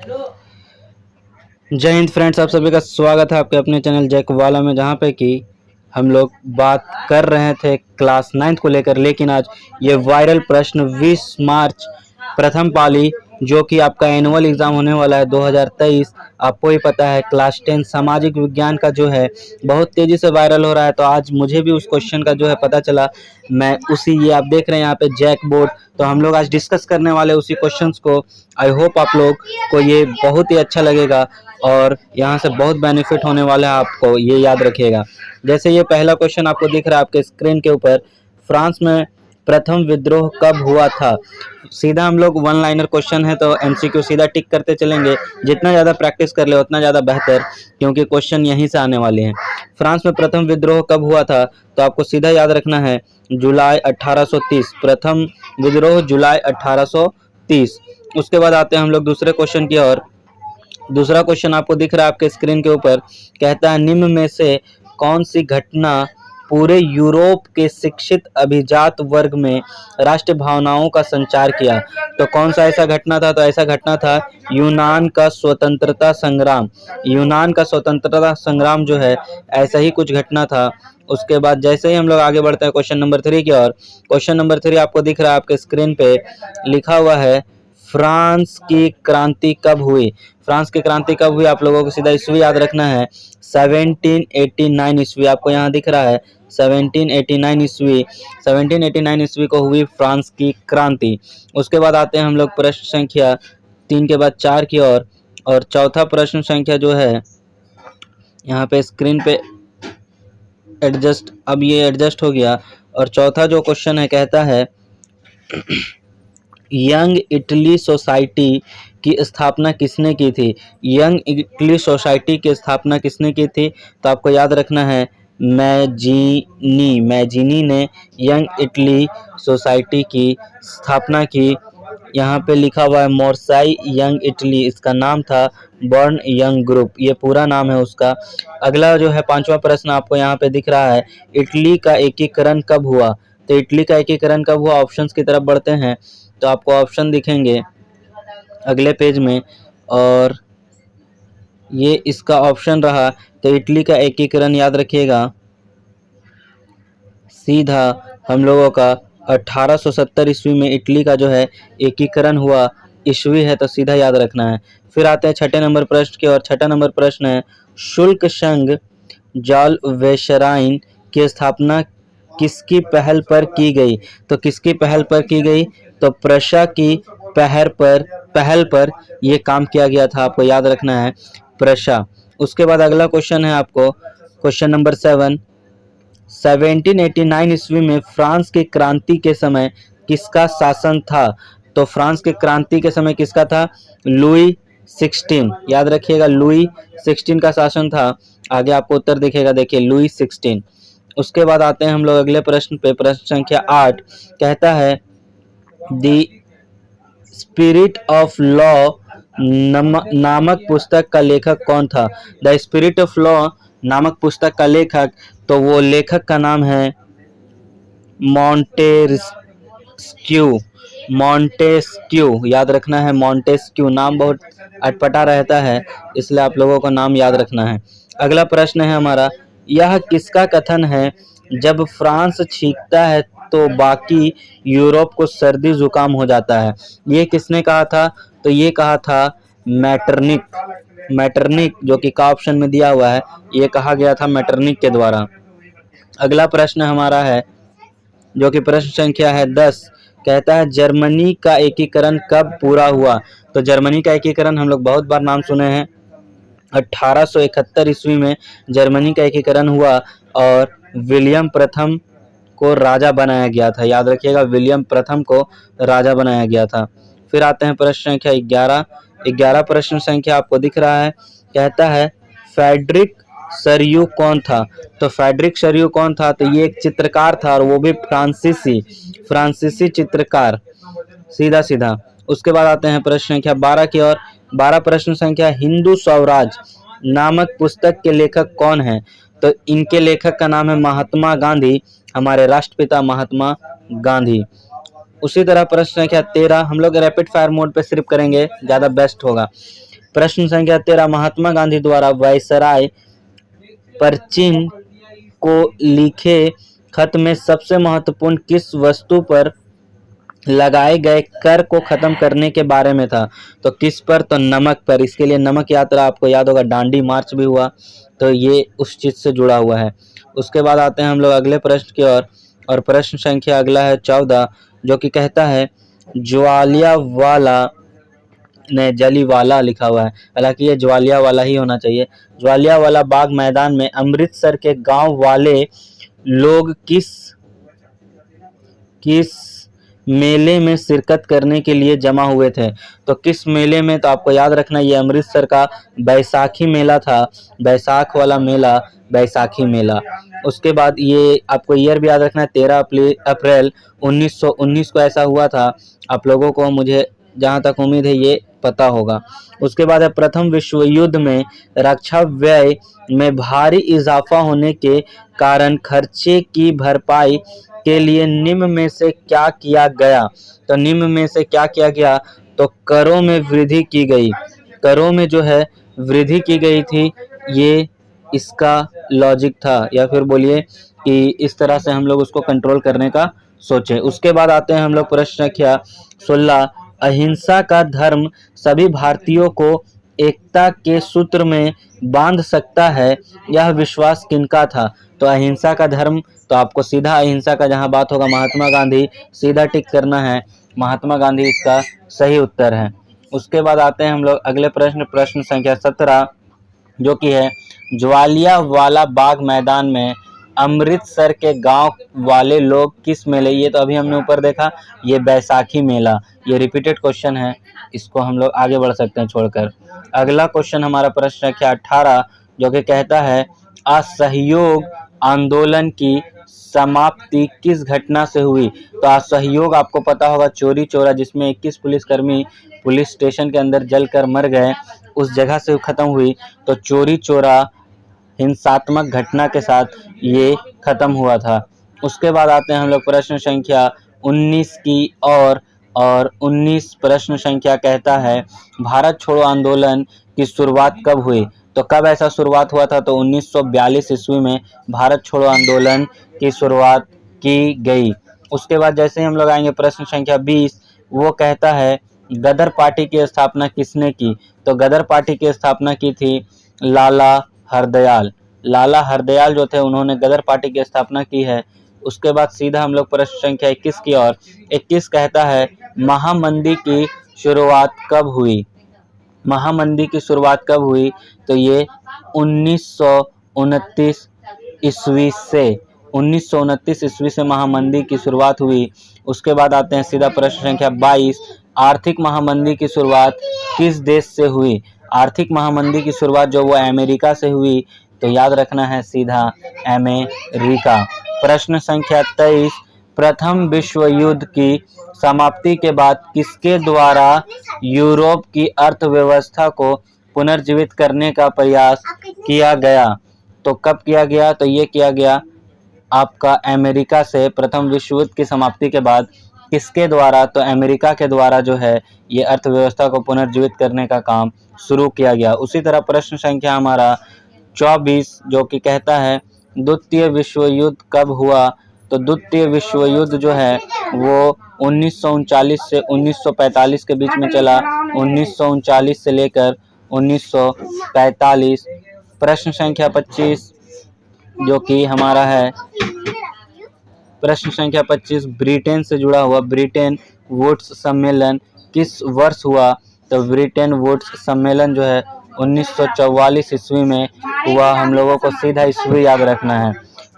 जय हिंद फ्रेंड्स, आप सभी का स्वागत है आपके अपने चैनल जैक वाला में, जहाँ पे कि हम लोग बात कर रहे थे क्लास 9th को लेकर। लेकिन आज ये वायरल प्रश्न 20 मार्च प्रथम पाली, जो कि आपका एनुअल एग्जाम होने वाला है 2023, आपको ही पता है क्लास 10 सामाजिक विज्ञान का जो है बहुत तेजी से वायरल हो रहा है। तो आज मुझे भी उस क्वेश्चन का जो है पता चला। मैं उसी, ये आप देख रहे हैं यहाँ पे जैक बोर्ड, तो हम लोग आज डिस्कस करने वाले उसी क्वेश्चंस को। आई होप आप लोग को ये बहुत ही अच्छा लगेगा और यहाँ से बहुत बेनिफिट होने वाला है, आपको ये याद रखिएगा। जैसे ये पहला क्वेश्चन आपको दिख रहा है आपके स्क्रीन के ऊपर, फ्रांस में प्रथम विद्रोह कब हुआ था। सीधा हम लोग वन लाइनर क्वेश्चन है तो एमसीक्यू सीधा टिक करते चलेंगे। जितना ज़्यादा प्रैक्टिस कर ले उतना ज़्यादा बेहतर, क्योंकि क्वेश्चन यहीं से आने वाले हैं। फ्रांस में प्रथम विद्रोह कब हुआ था, तो आपको सीधा याद रखना है जुलाई 1830। प्रथम विद्रोह जुलाई 1830। उसके बाद आते हैं हम लोग दूसरे क्वेश्चन की ओर। दूसरा क्वेश्चन आपको दिख रहा है आपके स्क्रीन के ऊपर, कहता है निम्न में से कौन सी घटना पूरे यूरोप के शिक्षित अभिजात वर्ग में राष्ट्र भावनाओं का संचार किया। तो कौन सा ऐसा घटना था, तो ऐसा घटना था यूनान का स्वतंत्रता संग्राम। यूनान का स्वतंत्रता संग्राम जो है ऐसा ही कुछ घटना था। उसके बाद जैसे ही हम लोग आगे बढ़ते हैं क्वेश्चन नंबर 3 की ओर। क्वेश्चन नंबर 3 आपको दिख रहा है आपके स्क्रीन पे, लिखा हुआ है फ्रांस की क्रांति कब हुई। फ्रांस की क्रांति कब हुई, आप लोगों को सीधा ईस्वी याद रखना है 1789 ईस्वी। आपको यहाँ दिख रहा है 1789 ईस्वी। 1789 ईस्वी को हुई फ्रांस की क्रांति। उसके बाद आते हैं हम लोग प्रश्न संख्या 3 के बाद 4 की ओर। और चौथा प्रश्न संख्या जो है यहाँ पे स्क्रीन पे एडजस्ट, अब ये एडजस्ट हो गया। और चौथा जो क्वेश्चन है कहता है यंग इटली सोसाइटी की स्थापना किसने की थी। यंग इटली सोसाइटी की स्थापना किसने की थी, तो आपको याद रखना है मैजिनी ने यंग इटली सोसाइटी की स्थापना की। यहाँ पे लिखा हुआ है मोरसाई यंग इटली, इसका नाम था बर्न यंग ग्रुप, ये पूरा नाम है उसका। अगला जो है पांचवा प्रश्न आपको यहाँ पे दिख रहा है, इटली का एकीकरण कब हुआ। तो इटली का एकीकरण कब हुआ, ऑप्शंस की तरफ बढ़ते हैं तो आपको ऑप्शन दिखेंगे अगले पेज में, और ये इसका ऑप्शन रहा। तो इटली का एकीकरण याद रखिएगा सीधा हम लोगों का 1870 ईस्वी में इटली का जो है एकीकरण हुआ, ईस्वी है तो सीधा याद रखना है। फिर आते हैं छठे नंबर प्रश्न की और छठा नंबर प्रश्न है शुल्क संघ जॉल वेशराइन की स्थापना किसकी पहल पर की गई। तो किसकी पहल पर की गई, तो प्रशा की पहल पर ये काम किया गया था, आपको याद रखना है प्रशा। उसके बाद अगला क्वेश्चन है आपको क्वेश्चन नंबर 7, 1789 ईस्वी में फ्रांस की क्रांति के समय किसका शासन था। तो फ्रांस की क्रांति के समय किसका था, लुई 16, याद रखिएगा लुई 16 का शासन था। आगे आपको उत्तर दिखेगा, देखिए लुई 16। उसके बाद आते हैं हम लोग अगले प्रश्न पे, प्रश्न संख्या 8 कहता है द स्पिरिट ऑफ लॉ नामक पुस्तक का लेखक कौन था। द स्पिरिट ऑफ लॉ नामक पुस्तक का लेखक, तो वो लेखक का नाम है मॉन्टेस्क्यू, याद रखना है मॉन्टेस्क्यू। नाम बहुत अटपटा रहता है इसलिए आप लोगों को नाम याद रखना है। अगला प्रश्न है हमारा, यह किसका कथन है जब फ्रांस छींकता है तो बाकी यूरोप को सर्दी जुकाम हो जाता है। ये किसने कहा था, तो ये कहा था मैटरनिक, जो कि का ऑप्शन में दिया हुआ है, ये कहा गया था मैटरनिक के द्वारा। अगला प्रश्न हमारा है जो कि प्रश्न संख्या है 10, कहता है जर्मनी का एकीकरण कब पूरा हुआ। तो जर्मनी का एकीकरण हम लोग बहुत बार नाम सुने हैं, 1871 ईस्वी में जर्मनी का एकीकरण हुआ और विलियम प्रथम को राजा बनाया गया था, याद रखिएगा विलियम प्रथम को राजा बनाया गया था। फिर आते हैं प्रश्न संख्या 11 प्रश्न संख्या आपको दिख रहा है, कहता है फ्रेडरिक सरयू कौन था। तो फ्रेडरिक सरयू कौन था, तो ये एक चित्रकार था और वो भी फ्रांसीसी चित्रकार, सीधा। उसके बाद आते हैं प्रश्न संख्या 12 की ओर। 12 प्रश्न संख्या हिंदू स्वराज नामक पुस्तक के लेखक कौन है। तो इनके लेखक का नाम है महात्मा गांधी, हमारे राष्ट्रपिता महात्मा गांधी। उसी तरह प्रश्न संख्या 13 हम लोग रैपिड फायर मोड पे सिर्फ करेंगे, ज़्यादा बेस्ट होगा। प्रश्न संख्या 13, महात्मा गांधी द्वारा वायसराय परचिन को लिखे खत में सबसे महत्वपूर्ण किस वस्तु पर लगाए गए कर को खत्म करने के बारे में था? तो किस पर? तो नमक पर। इसके लिए नमक यात्रा आपको याद होगा, दांडी मार्च भी हुआ, तो ये उस चीज से जुड़ा हुआ है। उसके बाद आते हैं हम लोग अगले प्रश्न की ओर, और प्रश्न संख्या अगला है 14, जो कि कहता है ज्वालियावाला ने जलीवाला लिखा हुआ है, हालांकि ये ज्वालियावाला ही होना चाहिए। ज्वालियावाला बाग मैदान में अमृतसर के गांव वाले लोग किस मेले में शिरकत करने के लिए जमा हुए थे? तो किस मेले में? तो आपको याद रखना ये अमृतसर का बैसाखी मेला था, बैसाख वाला मेला, बैसाखी मेला। उसके बाद ये आपको ईयर भी याद रखना है, 13 अप्रैल 1919 को ऐसा हुआ था। आप लोगों को, मुझे जहाँ तक उम्मीद है, ये पता होगा। उसके बाद है प्रथम विश्व युद्ध में रक्षा व्यय में भारी इजाफा होने के कारण खर्चे की भरपाई के लिए निम्न में से क्या किया गया? तो निम्न में से क्या किया गया? तो करों में वृद्धि की गई, करों में जो है वृद्धि की गई थी। ये इसका लॉजिक था, या फिर बोलिए कि इस तरह से हम लोग उसको कंट्रोल करने का सोचे। उसके बाद आते हैं हम लोग प्रश्न संख्या 16, अहिंसा का धर्म सभी भारतीयों को एकता के सूत्र में बांध सकता है, यह विश्वास किनका था? तो अहिंसा का धर्म, तो आपको सीधा अहिंसा का जहां बात होगा महात्मा गांधी, सीधा टिक करना है, महात्मा गांधी इसका सही उत्तर है। उसके बाद आते हैं हम लोग अगले प्रश्न संख्या 17, जो कि है ज्वालियावाला बाग मैदान में अमृतसर के गांव वाले लोग किस मेले? ये तो अभी हमने ऊपर देखा, ये बैसाखी मेला, ये रिपीटेड क्वेश्चन है, इसको हम लोग आगे बढ़ सकते हैं छोड़कर। अगला क्वेश्चन हमारा प्रश्न संख्या 18, जो कि कहता है असहयोग आंदोलन की समाप्ति किस घटना से हुई? तो असहयोग आपको पता होगा, चोरी चोरा, जिसमें 21 पुलिसकर्मी पुलिस स्टेशन के अंदर जलकर मर गए, उस जगह से खत्म हुई। तो चोरी चोरा हिंसात्मक घटना के साथ ये खत्म हुआ था। उसके बाद आते हैं हम लोग प्रश्न संख्या 19 की और 19 प्रश्न संख्या कहता है भारत छोड़ो आंदोलन की शुरुआत कब हुई? तो कब ऐसा शुरुआत हुआ था? तो 1942 ईस्वी में भारत छोड़ो आंदोलन की शुरुआत की गई। उसके बाद जैसे हम लोग आएंगे प्रश्न संख्या 20, वो कहता है गदर पार्टी की स्थापना किसने की? तो गदर पार्टी की स्थापना की थी लाला हरदयाल। लाला हरदयाल जो थे, उन्होंने गदर पार्टी की स्थापना की है। उसके बाद सीधा हम लोग प्रश्न संख्या 21 की ओर। 21 कहता है महामंदी की शुरुआत कब हुई? महामंदी की शुरुआत कब हुई? तो ये 1929 ईस्वी से, 1929 ईस्वी से महामंदी की शुरुआत हुई। उसके बाद आते हैं सीधा प्रश्न संख्या 22, आर्थिक महामंदी की शुरुआत किस देश से हुई? आर्थिक महामंदी की शुरुआत जो वो अमेरिका से हुई, तो याद रखना है सीधा अमेरिका। प्रश्न संख्या 23, प्रथम विश्व युद्ध की समाप्ति के बाद किसके द्वारा यूरोप की अर्थव्यवस्था को पुनर्जीवित करने का प्रयास किया गया? तो कब किया गया? तो ये किया गया आपका अमेरिका से। प्रथम विश्व युद्ध की समाप्ति के बाद किसके द्वारा? तो अमेरिका के द्वारा जो है ये अर्थव्यवस्था को पुनर्जीवित करने का काम शुरू किया गया। उसी तरह प्रश्न संख्या हमारा 24, जो कि कहता है द्वितीय विश्व युद्ध कब हुआ? तो द्वितीय विश्व युद्ध जो है वो 1939 से 1945 के बीच में चला, 1939 से लेकर 1945। प्रश्न संख्या 25, जो कि हमारा है प्रश्न संख्या 25, ब्रिटेन से जुड़ा हुआ, ब्रिटेन वुड्स सम्मेलन किस वर्ष हुआ? तो ब्रिटेन वुड्स सम्मेलन जो है 1944 ईस्वी में हुआ। हम लोगों को सीधा ईस्वी याद रखना है।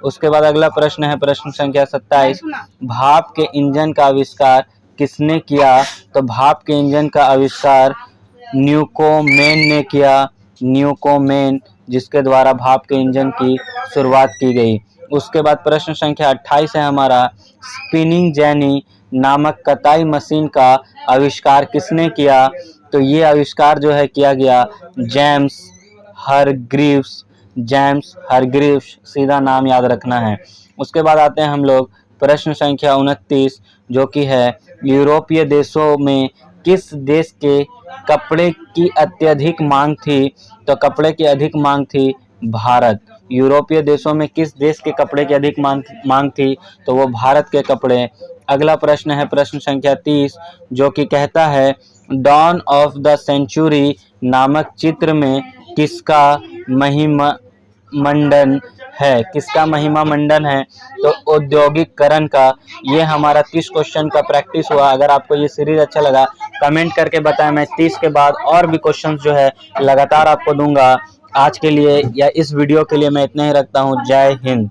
उसके बाद अगला प्रश्न है प्रश्न संख्या 27, भाप के इंजन का आविष्कार किसने किया? तो भाप के इंजन का आविष्कार न्यूकोमेन ने किया, न्यूकोमेन, जिसके द्वारा भाप के इंजन की शुरुआत की गई। उसके बाद प्रश्न संख्या 28 है हमारा, स्पिनिंग जेनी नामक कताई मशीन का आविष्कार किसने किया? तो ये आविष्कार जो है किया गया जेम्स हरग्रीव्स, जेम्स हरग्रीव्स, सीधा नाम याद रखना है। उसके बाद आते हैं हम लोग प्रश्न संख्या 29, जो कि है यूरोपीय देशों में किस देश के कपड़े की अत्यधिक मांग थी? तो कपड़े की अधिक मांग थी भारत। यूरोपीय देशों में किस देश के कपड़े की अधिक मांग थी? तो वो भारत के कपड़े। अगला प्रश्न है प्रश्न संख्या 30, जो कि कहता है डॉन ऑफ द सेंचुरी नामक चित्र में किसका महिमा मंडन है? किसका महिमा मंडन है? तो औद्योगिकरण का। ये हमारा 30 क्वेश्चन का प्रैक्टिस हुआ। अगर आपको ये सीरीज अच्छा लगा कमेंट करके बताएं, मैं 30 के बाद और भी क्वेश्चंस जो है लगातार आपको दूंगा। आज के लिए या इस वीडियो के लिए मैं इतना ही रखता हूँ। जय हिंद।